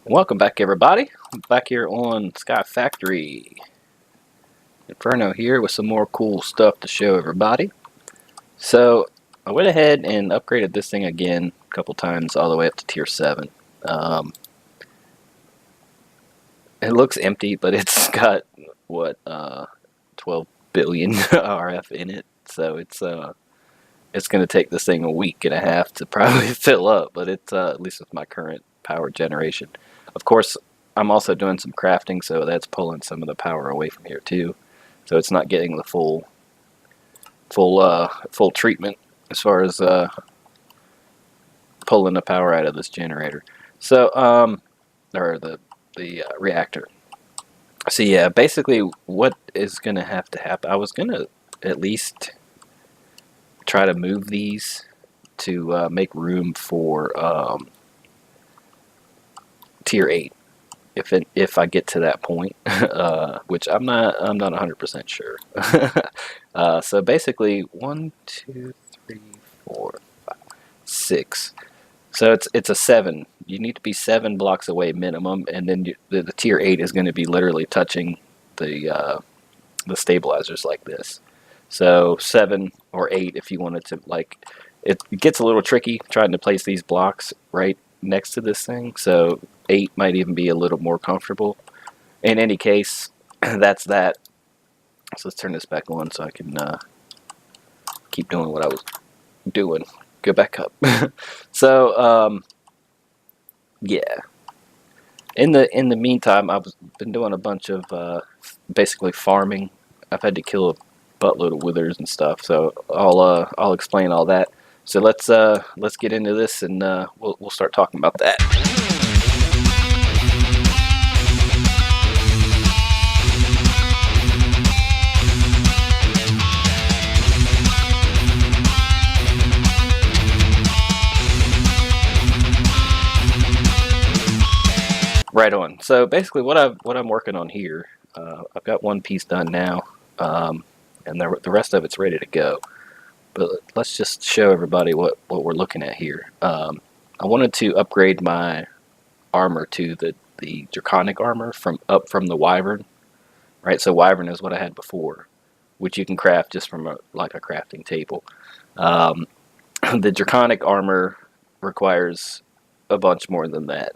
Welcome back, everybody. I'm back here on Sky Factory. Inferno here with some more cool stuff to show everybody. So I went ahead and upgraded this thing again a couple times all the way up to tier 7. It looks empty, but it's got what 12 billion RF in it, so it's going to take this thing a week and a half to probably fill up, but it's at least with my current power generation. Of course, I'm also doing some crafting, so that's pulling some of the power away from here too. So it's not getting the full treatment as far as pulling the power out of this generator. So or the reactor. So yeah, basically what is going to have to happen, I was going to at least try to move these to make room for tier 8 if I get to that point, which I'm not 100% sure. So basically 1, 2, 3, 4, 5, 6. So it's a 7. You need to be 7 blocks away minimum, and then the tier 8 is going to be literally touching the stabilizers like this. So 7 or 8 if you wanted to, like, it gets a little tricky trying to place these blocks right next to this thing, so 8 might even be a little more comfortable. In any case, that's that. So let's turn this back on so I can keep doing what I was doing. Go back up. So yeah. In the meantime, I've been doing a bunch of basically farming. I've had to kill a buttload of withers and stuff, so I'll explain all that. So let's get into this, and we'll start talking about that. Right on. So basically, what I'm working on here, I've got one piece done now, and the rest of it's ready to go. But let's just show everybody what we're looking at here. I wanted to upgrade my armor to the Draconic armor from the Wyvern, right? So Wyvern is what I had before, which you can craft just from like a crafting table. The Draconic armor requires a bunch more than that.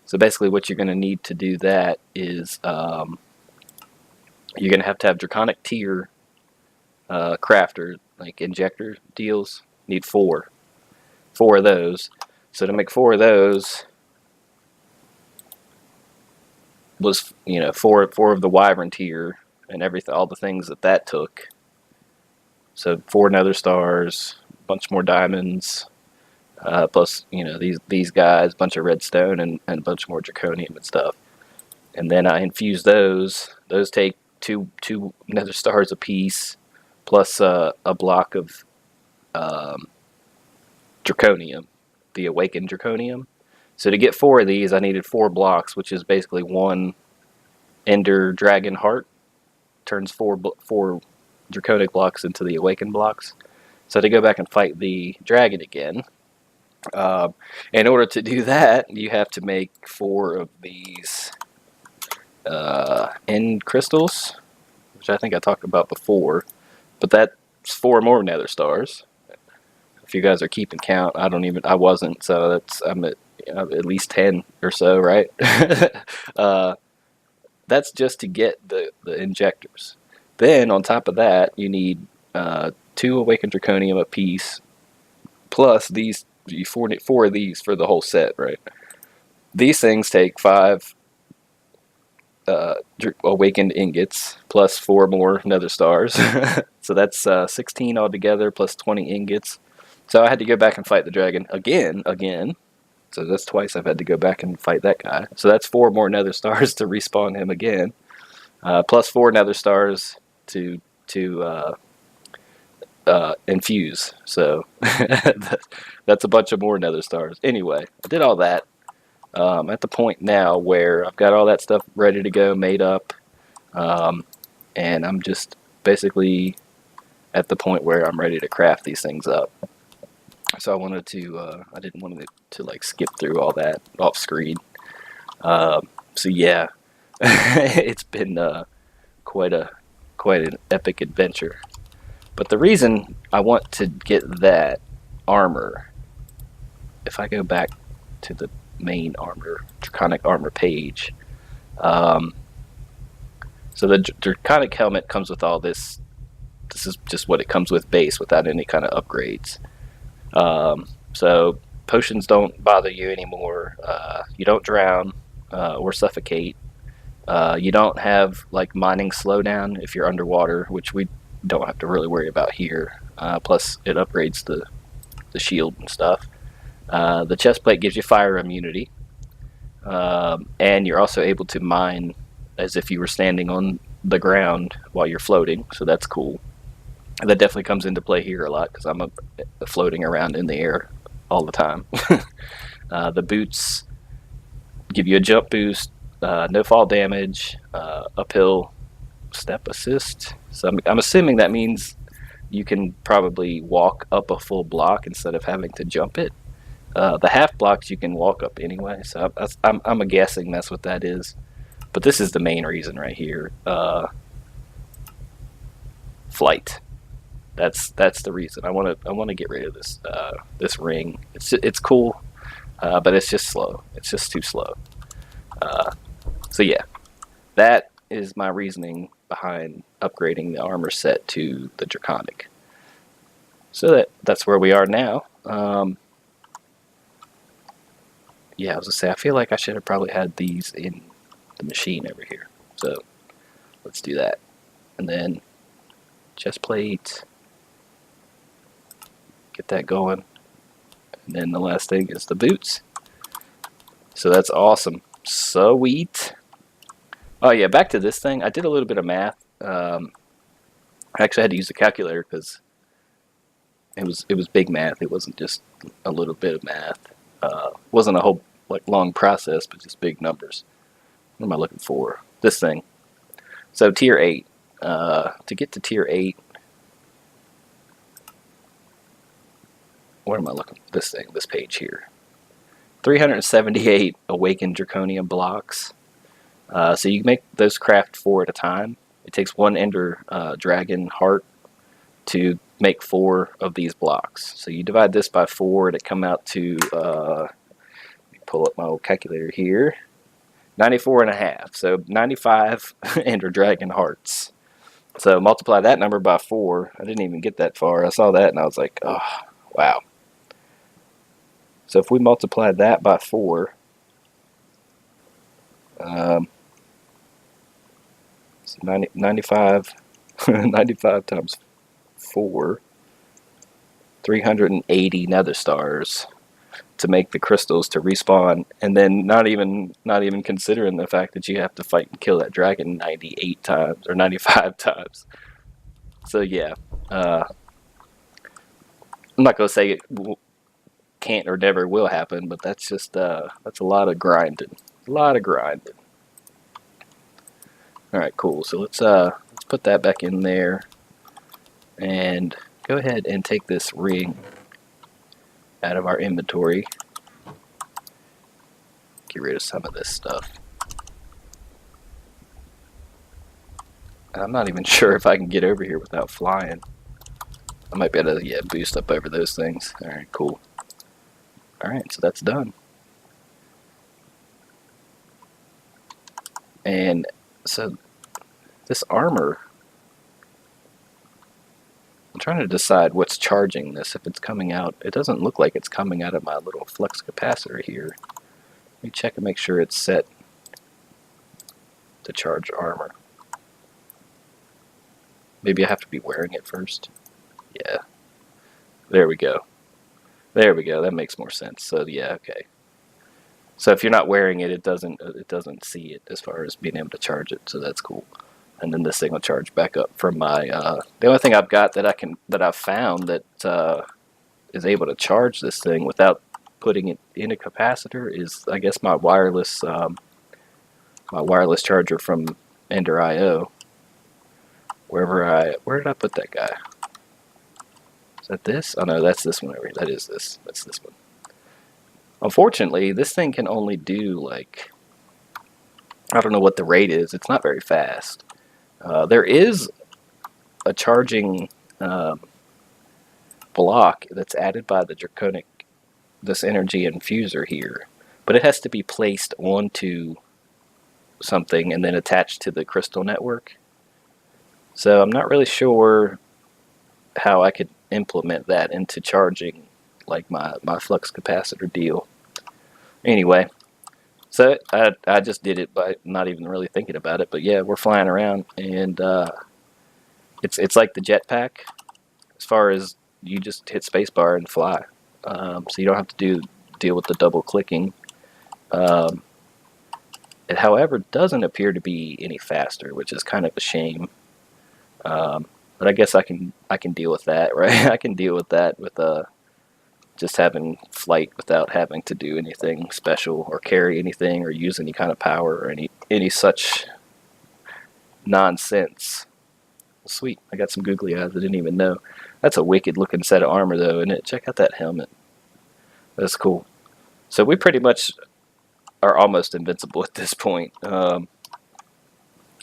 So basically what you're going to need to do that is you're going to have Draconic tier crafter, like injector deals. Need 4 of those. So to make 4 of those was, 4 of the Wyvern tier and everything, all the things that took. So 4 nether stars, a bunch more diamonds, plus these guys, a bunch of redstone and a bunch more draconium and stuff. And then I infuse those. Those take two nether stars a piece, plus a block of draconium, the awakened draconium. So to get 4 of these, I needed 4 blocks, which is basically 1 ender dragon heart. Turns 4 draconic blocks into the awakened blocks. So to go back and fight the dragon again, in order to do that, you have to make 4 of these end crystals, which I think I talked about before. But that's 4 more nether stars. If you guys are keeping count, I wasn't, so I'm at least 10 or so, right? That's just to get the injectors. Then on top of that, you need 2 awakened draconium a piece, plus these 4 of these for the whole set, right? These things take 5 awakened ingots plus 4 more nether stars. So that's 16 altogether plus 20 ingots. So I had to go back and fight the dragon again. So that's twice I've had to go back and fight that guy. So that's 4 more nether stars to respawn him again, plus 4 nether stars to infuse. So that's a bunch of more nether stars. Anyway, I did all that. I'm at the point now where I've got all that stuff ready to go, made up, and I'm just basically at the point where I'm ready to craft these things up. So I wanted to, I didn't want to like skip through all that off screen. So yeah, it's been quite a quite an epic adventure. But the reason I want to get that armor, if I go back to the main armor, Draconic armor page, um, so the Draconic helmet comes with all this. This is just what it comes with base without any kind of upgrades. So potions don't bother you anymore. You don't drown or suffocate. You don't have like mining slowdown if you're underwater, which we don't have to really worry about here. Plus, it upgrades the shield and stuff. The chest plate gives you fire immunity, and you're also able to mine as if you were standing on the ground while you're floating, so that's cool. And that definitely comes into play here a lot because I'm floating around in the air all the time. The boots give you a jump boost, no fall damage, uphill step assist. So I'm assuming that means you can probably walk up a full block instead of having to jump it. The half blocks you can walk up anyway, so I'm guessing that's what that is. But this is the main reason right here. Flight. That's the reason. I want to get rid of this ring. It's cool, but it's just slow. It's just too slow. So yeah, that is my reasoning behind upgrading the armor set to the Draconic. So that's where we are now. Yeah, I was gonna say I feel like I should have probably had these in the machine over here. So let's do that, and then chest plate. Get that going. And then the last thing is the boots. So that's awesome. Sweet. Oh yeah, back to this thing. I did a little bit of math. I actually had to use the calculator because it was big math. It wasn't just a little bit of math. It wasn't a whole like long process, but just big numbers. What am I looking for? This thing. So tier 8. To get to tier 8, where am I looking? This thing, this page here. 378 awakened draconium blocks. So you can make those craft 4 at a time. It takes 1 ender dragon heart to make 4 of these blocks. So you divide this by 4 to come out to, let me pull up my old calculator here, 94.5. So 95 ender dragon hearts. So multiply that number by 4. I didn't even get that far. I saw that and I was like, oh, wow. So if we multiply that by 4, so 95 times 4, 380 nether stars to make the crystals to respawn, and then not even considering the fact that you have to fight and kill that dragon 98 times or 95 times. So yeah, I'm not gonna say it can't or never will happen, but that's just that's a lot of grinding. A lot of grinding. All right, cool. So let's put that back in there, and go ahead and take this ring out of our inventory. Get rid of some of this stuff. I'm not even sure if I can get over here without flying. I might be able to boost up over those things. All right, cool. All right, so that's done. And so this armor, I'm trying to decide what's charging this. If it's coming out, it doesn't look like it's coming out of my little flux capacitor here. Let me check and make sure it's set to charge armor. Maybe I have to be wearing it first. Yeah. There we go. There we go. That makes more sense. So yeah, okay. So if you're not wearing it, it doesn't see it as far as being able to charge it. So that's cool. And then this thing will charge back up from my. The only thing I've got that I've found that is able to charge this thing without putting it in a capacitor is, I guess, my wireless charger from Ender.io. Where did I put that guy? Is that this? Oh no, that's this one over here. That is this. That's this one. Unfortunately, this thing can only do like I don't know what the rate is. It's not very fast. There is a charging block that's added by the Draconic, this energy infuser here, but it has to be placed onto something and then attached to the crystal network. So I'm not really sure how I could implement that into charging like my flux capacitor deal. Anyway, so I just did it by not even really thinking about it, but yeah, we're flying around, and it's like the jetpack as far as you just hit spacebar and fly, so you don't have to deal with the double clicking. It, however, doesn't appear to be any faster, which is kind of a shame. But I guess I can deal with that, right? I can deal with that with just having flight without having to do anything special or carry anything or use any kind of power or any such nonsense. Sweet, I got some googly eyes I didn't even know. That's a wicked looking set of armor though, isn't it? Check out that helmet. That's cool. So we pretty much are almost invincible at this point.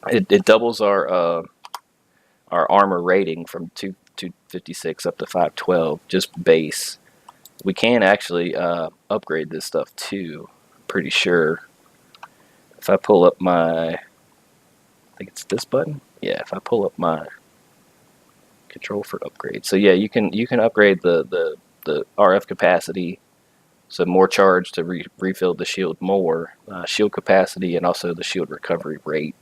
It doubles our armor rating from 256 up to 512, just base. We can actually upgrade this stuff too, pretty sure. If I pull up my, I think it's this button. Yeah, if I pull up my control for upgrade. So yeah, you can upgrade the RF capacity, so more charge to refill the shield more, shield capacity, and also the shield recovery rate.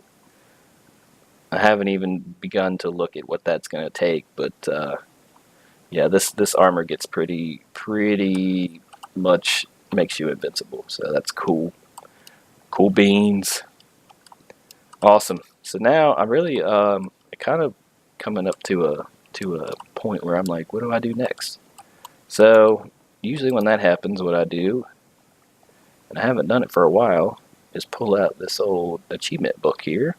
I haven't even begun to look at what that's going to take, but yeah, this armor gets pretty much makes you invincible, so that's cool. Cool beans. Awesome. So now I'm really kind of coming up to a point where I'm like, what do I do next? So usually when that happens, what I do, and I haven't done it for a while, is pull out this old achievement book here.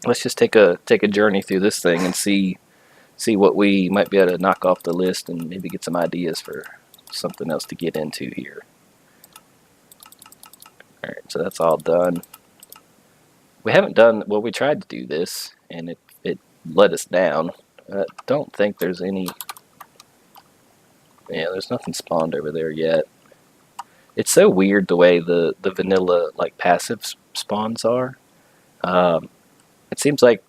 Let's just take a journey through this thing and see what we might be able to knock off the list and maybe get some ideas for something else to get into here. Alright, so that's all done. We haven't done, well, we tried to do this and it let us down. I don't think there's any, yeah, there's nothing spawned over there yet. It's so weird the way the vanilla like passive spawns are. It seems like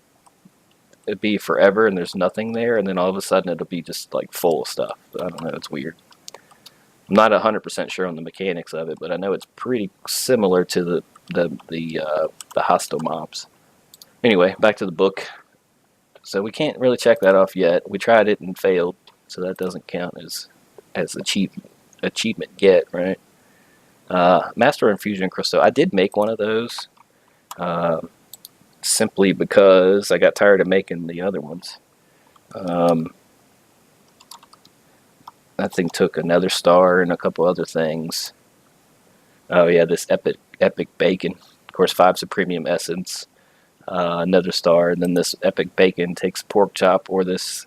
it'd be forever and there's nothing there, and then all of a sudden it'll be just like full of stuff. I don't know, it's weird. I'm not 100% sure on the mechanics of it, but I know it's pretty similar to the hostile mobs. Anyway, back to the book. So we can't really check that off yet. We tried it and failed, so that doesn't count as achievement get, right? Master Infusion Crystal. I did make one of those. Simply because I got tired of making the other ones. That thing took another star and a couple other things. Oh yeah, this epic bacon. Of course, 5's a premium essence. Another star, and then this epic bacon takes pork chop or this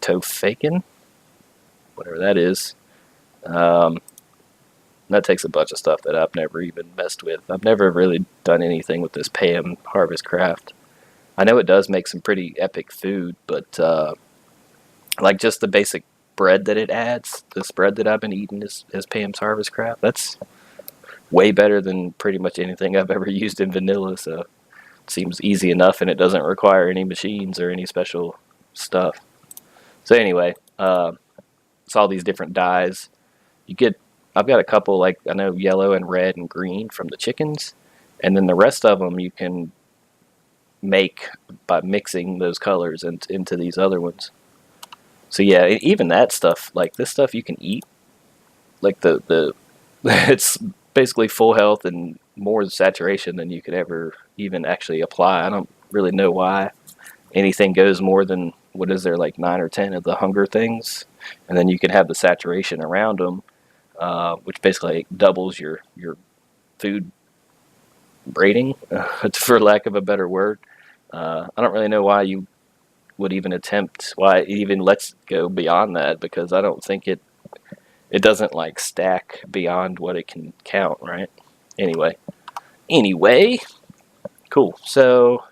tofakin, whatever that is. That takes a bunch of stuff that I've never even messed with. I've never really done anything with this Pam Harvest Craft. I know it does make some pretty epic food, but like just the basic bread that it adds, this bread that I've been eating is Pam's Harvest Craft. That's way better than pretty much anything I've ever used in vanilla, so it seems easy enough and it doesn't require any machines or any special stuff. So anyway, it's all these different dyes. You get, I've got a couple, like I know yellow and red and green from the chickens, and then the rest of them you can make by mixing those colors into these other ones. So yeah, even that stuff, like this stuff you can eat, like the it's basically full health and more saturation than you could ever even actually apply. I don't really know why anything goes more than, what is there, like 9 or 10 of the hunger things, and then you can have the saturation around them, which basically doubles your food rating, for lack of a better word. I don't really know why you would even attempt, why it even lets go beyond that, because I don't think it doesn't like stack beyond what it can count, right? Anyway, cool. So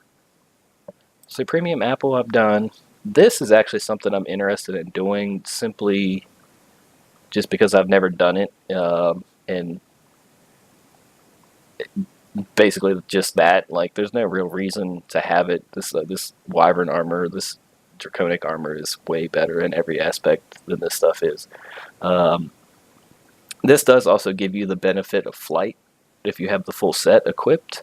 premium apple I've done. This is actually something I'm interested in doing simply just because I've never done it, and basically just that. Like, there's no real reason to have it. This wyvern armor, this draconic armor, is way better in every aspect than this stuff is. Um, this does also give you the benefit of flight if you have the full set equipped.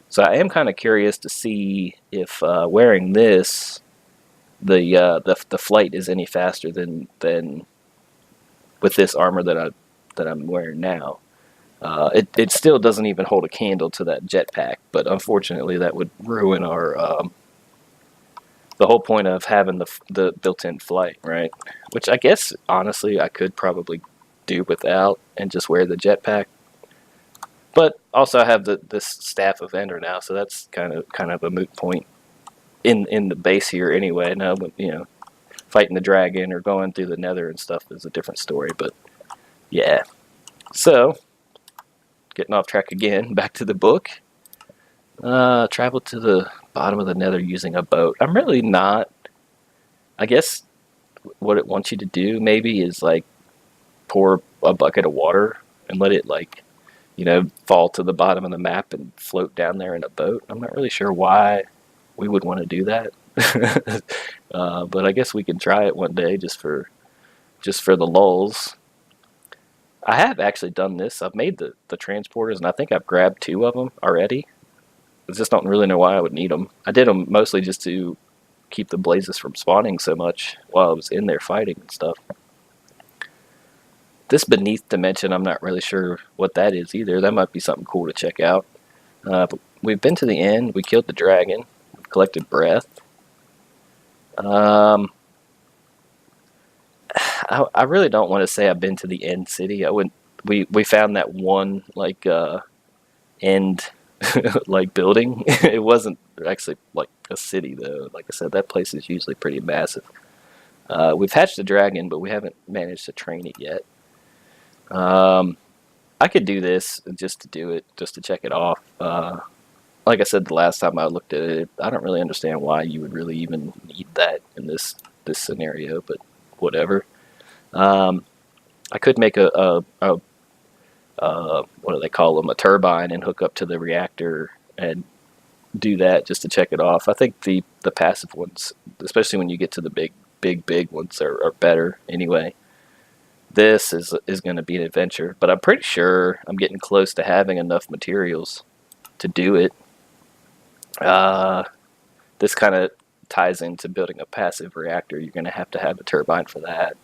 So I am kind of curious to see if wearing this, the flight is any faster than with this armor that I'm wearing now. It still doesn't even hold a candle to that jetpack, but unfortunately that would ruin our the whole point of having the built-in flight, right? Which I guess honestly I could probably do without and just wear the jetpack. But also I have this staff of Ender now, so that's kind of a moot point in the base here anyway. Now, you know, fighting the dragon or going through the Nether and stuff is a different story. But yeah, so getting off track again. Back to the book. Travel to the bottom of the Nether using a boat. I'm really not. I guess what it wants you to do maybe is like pour a bucket of water and let it, like, you know, fall to the bottom of the map and float down there in a boat. I'm not really sure why we would want to do that. But I guess we can try it one day just for the lulls. I have actually done this. I've made the transporters, and I think I've grabbed 2 of them already. I just don't really know why I would need them. I did them mostly just to keep the blazes from spawning so much while I was in there fighting and stuff. This beneath dimension, I'm not really sure what that is either. That might be something cool to check out. But we've been to the end. We killed the dragon. We've collected breath. I really don't want to say I've been to the end city. I wouldn't. We found that one like end like building. It wasn't actually like a city though. Like I said, that place is usually pretty massive. We've hatched the dragon, but we haven't managed to train it yet. I could do this just to do it, just to check it off. Like I said the last time I looked at it, I don't really understand why you would really even need that in this scenario, but whatever. I could make a what do they call them, a turbine, and hook up to the reactor and do that just to check it off. I think the passive ones, especially when you get to the big ones, are better anyway. This is going to be an adventure, but I'm pretty sure I'm getting close to having enough materials to do it. This kind of ties into building a passive reactor. You're going to have a turbine for that.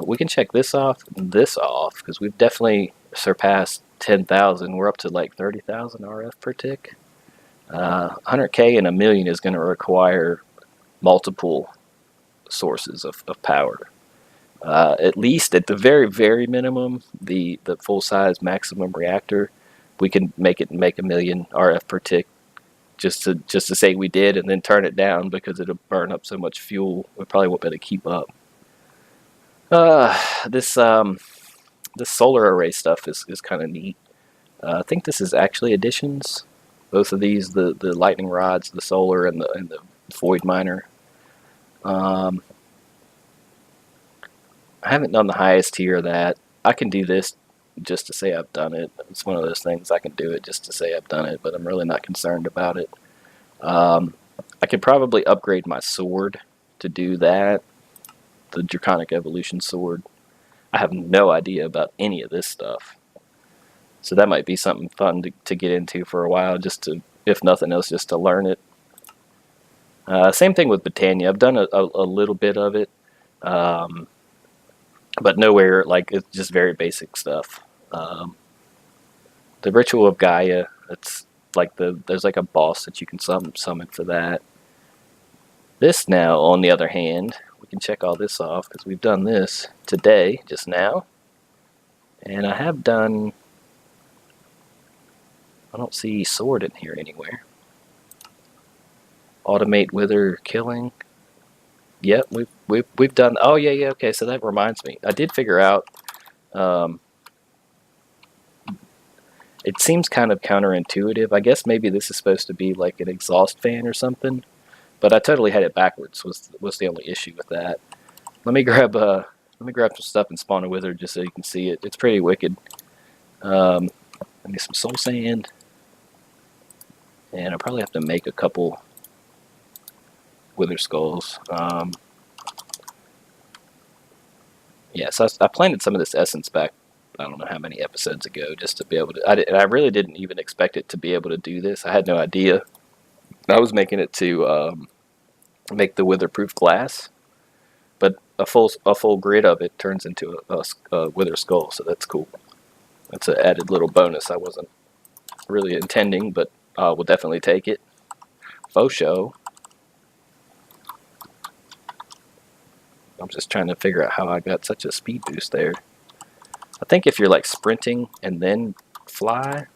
We can check this off and this off because we've definitely surpassed 10,000. We're up to like 30,000 RF per tick. 100K and a million is going to require multiple sources of power. At least at the very minimum, the full size maximum reactor, we can make a million RF per tick just to say we did, and then turn it down because it'll burn up so much fuel. We probably won't be able to keep up. This solar array stuff is kind of neat. I think this is actually additions. Both of these, the lightning rods, the solar, and the void miner. I haven't done the highest tier of that. I can do this just to say I've done it. It's one of those things I can do it just to say I've done it, but I'm really not concerned about it. I could probably upgrade my sword to do that. The Draconic Evolution sword. I have no idea about any of this stuff. So that might be something fun to get into for a while, just to, if nothing else, just to learn it. Same thing with Botania. I've done a little bit of it. But nowhere, like, it's just very basic stuff. The Ritual of Gaia, it's like there's like a boss that you can summon for that. This now, on the other hand, we can check all this off because we've done this today, just now. And I have done, I don't see sword in here anywhere. Automate wither killing. Yep, we've done. Oh yeah. Okay, so that reminds me. I did figure out. It seems kind of counterintuitive. I guess maybe this is supposed to be like an exhaust fan or something, but I totally had it backwards. Was the only issue with that. Let me grab some stuff and spawn a wizard just so you can see it. It's pretty wicked. I need some soul sand, and I'll probably have to make a couple wither skulls. Yeah, so I planted some of this essence back, I don't know how many episodes ago, just to be able to. I really didn't even expect it to be able to do this. I had no idea. I was making it to make the witherproof glass, but a full grid of it turns into a wither skull, so that's cool. That's an added little bonus I wasn't really intending, but we'll definitely take it. Faux show. I'm just trying to figure out how I got such a speed boost there. I think if you're like sprinting and then fly,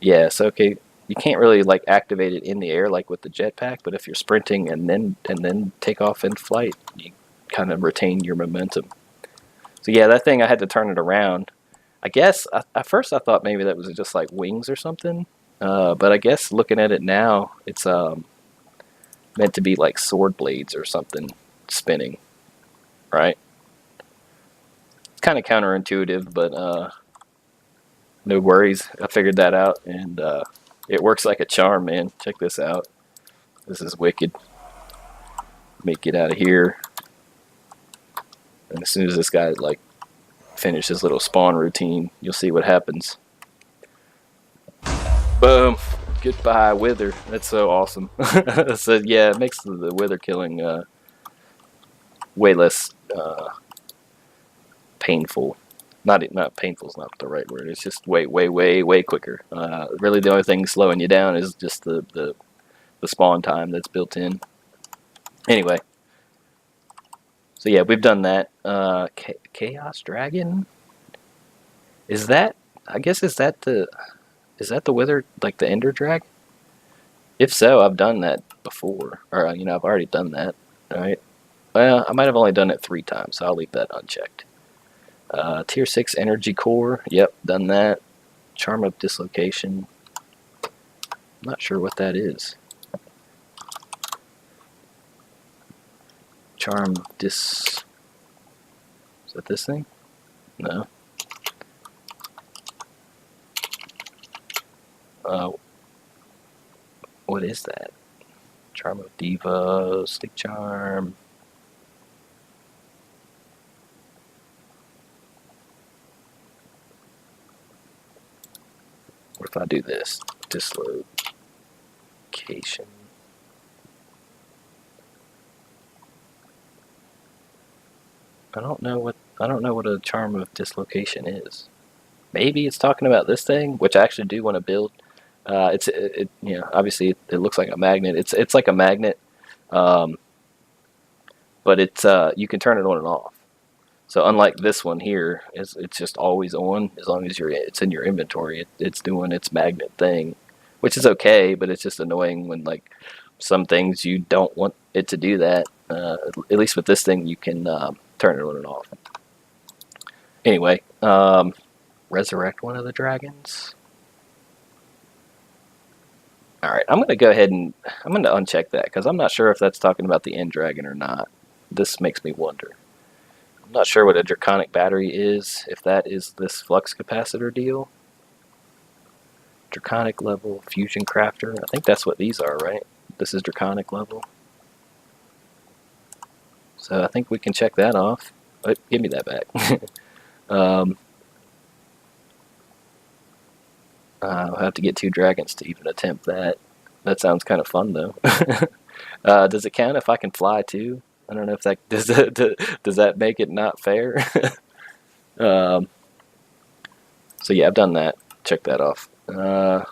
yeah, so okay, you can't really like activate it in the air like with the jetpack, but if you're sprinting and then take off in flight, you kind of retain your momentum. So yeah, that thing I had to turn it around. I guess at first I thought maybe that was just like wings or something, but I guess looking at it now, it's meant to be like sword blades or something spinning, right? It's kind of counterintuitive, but no worries. I figured that out, and it works like a charm, man. Check this out. This is wicked. Let me get out of here. And as soon as this guy like finish his little spawn routine, you'll see what happens. Boom. Goodbye, wither. That's so awesome. So yeah, it makes the wither killing way less painful. Not painful is not the right word. It's just way quicker. Really, the only thing slowing you down is just the spawn time that's built in. Anyway, so yeah, we've done that. Chaos Dragon. Is that? I guess is that the wither, like the Ender Dragon? If so, I've done that before, or I've already done that. All right. Well, I might have only done it 3 times, so I'll leave that unchecked. Tier 6 Energy Core. Yep, done that. Charm of Dislocation. I'm not sure what that is. Charm Dis... Is that this thing? No. What is that? Charm of Diva, Stick Charm. What if I do this? Dislocation. I don't know what a Charm of Dislocation is. Maybe it's talking about this thing, which I actually do want to build. Obviously it looks like a magnet. It's like a magnet, but it's you can turn it on and off. So unlike this one here, it's just always on as long as it's in your inventory. It's doing its magnet thing, which is okay, but it's just annoying when like some things you don't want it to do that. At least with this thing, you can turn it on and off. Anyway, resurrect one of the dragons. All right, I'm going to go ahead and I'm going to uncheck that because I'm not sure if that's talking about the end dragon or not. This makes me wonder. I'm not sure what a Draconic battery is, if that is this flux capacitor deal. Draconic level, fusion crafter. I think that's what these are, right? This is Draconic level. So I think we can check that off. Oh, give me that back. I'll have to get 2 dragons to even attempt that. That sounds kind of fun, though. Does it count if I can fly, too? I don't know if that... Does that make it not fair? So, yeah, I've done that. Check that off. Machine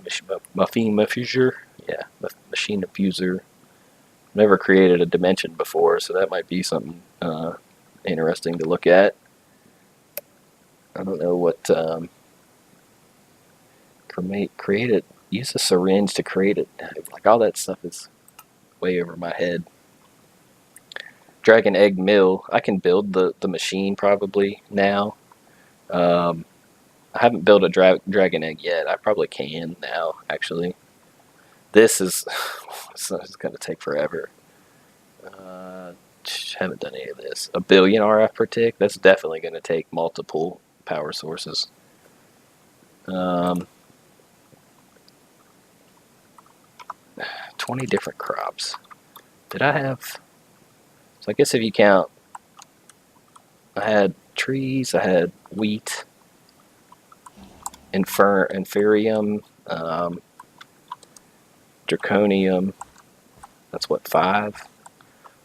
diffuser. Yeah, machine diffuser. Never created a dimension before, so that might be something interesting to look at. I don't know what create it. Use a syringe to create it. Like all that stuff is way over my head. Dragon egg mill. I can build the machine probably now. I haven't built a dragon egg yet. I probably can now, actually. This is it's going to take forever. Haven't done any of this. A billion RF per tick? That's definitely going to take multiple power sources. 20 different crops. Did I have... So I guess if you count, I had trees, I had wheat, inferium, draconium. That's what, 5?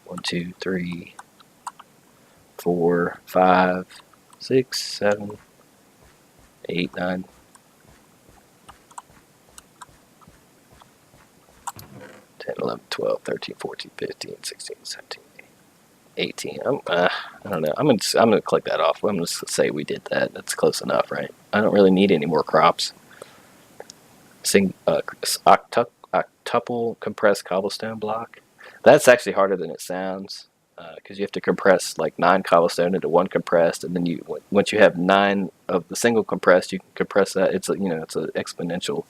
1, 2, 3, 4, 5, 6, 7, 8, 9. 10, 11, 12, 13, 14, 15, 16, 17, 18. I don't know. I'm gonna click that off. I'm gonna say we did that. That's close enough, right? I don't really need any more crops. Octuple compressed cobblestone block. That's actually harder than it sounds, because you have to compress like 9 cobblestone into 1 compressed, and then once you have 9 of the single compressed, you can compress that. It's it's an exponential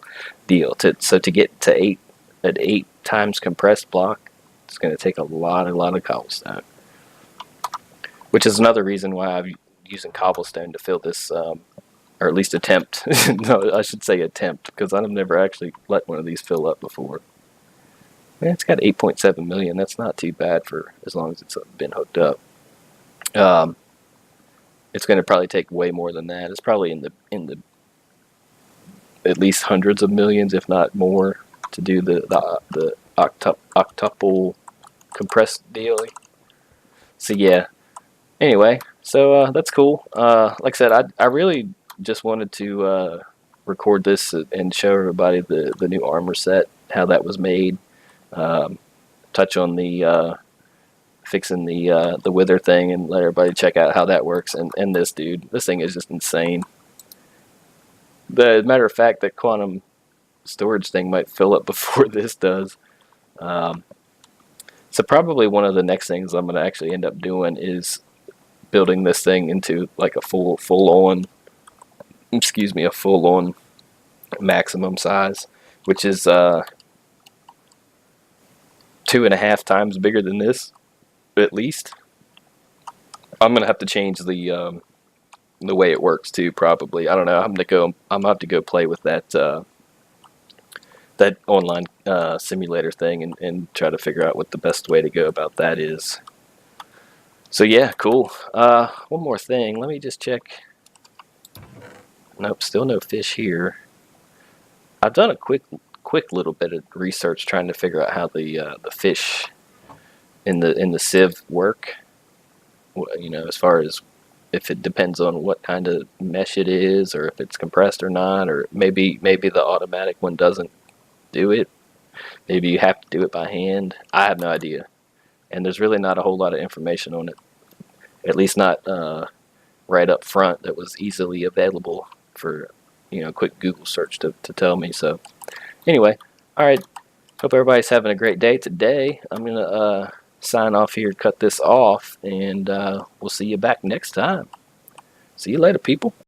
deal. So to get to 8 times compressed block, it's going to take a lot of cobblestone, which is another reason why I'm using cobblestone to fill this, or at least attempt. No, I should say attempt, because I've never actually let one of these fill up before. Man, it's got 8.7 million. That's not too bad for as long as it's been hooked up. It's going to probably take way more than that. It's probably in the at least hundreds of millions, if not more, to do the octuple compressed deal. So yeah. Anyway, so that's cool. Like I said, I really just wanted to record this and show everybody the new armor set, how that was made. Touch on the fixing the wither thing, and let everybody check out how that works. And this thing is just insane. The matter of fact, that quantum storage thing might fill up before this does. So probably one of the next things I'm going to actually end up doing is building this thing into like a full on maximum size, which is 2.5 times bigger than this, at least. I'm gonna have to change the way it works too. Probably, I don't know. I'm gonna have to go play with that that online simulator thing and try to figure out what the best way to go about that is. So yeah, cool. One more thing. Let me just check. Nope, still no fish here. I've done a quick little bit of research trying to figure out how the fish in the sieve work. As far as if it depends on what kind of mesh it is, or if it's compressed or not, or maybe the automatic one doesn't do it. Maybe you have to do it by hand. I have no idea, and there's really not a whole lot of information on it. At least not right up front that was easily available for a quick Google search to tell me. So anyway, all right. Hope everybody's having a great day today. I'm gonna sign off here, cut this off, and we'll see you back next time. See you later, people.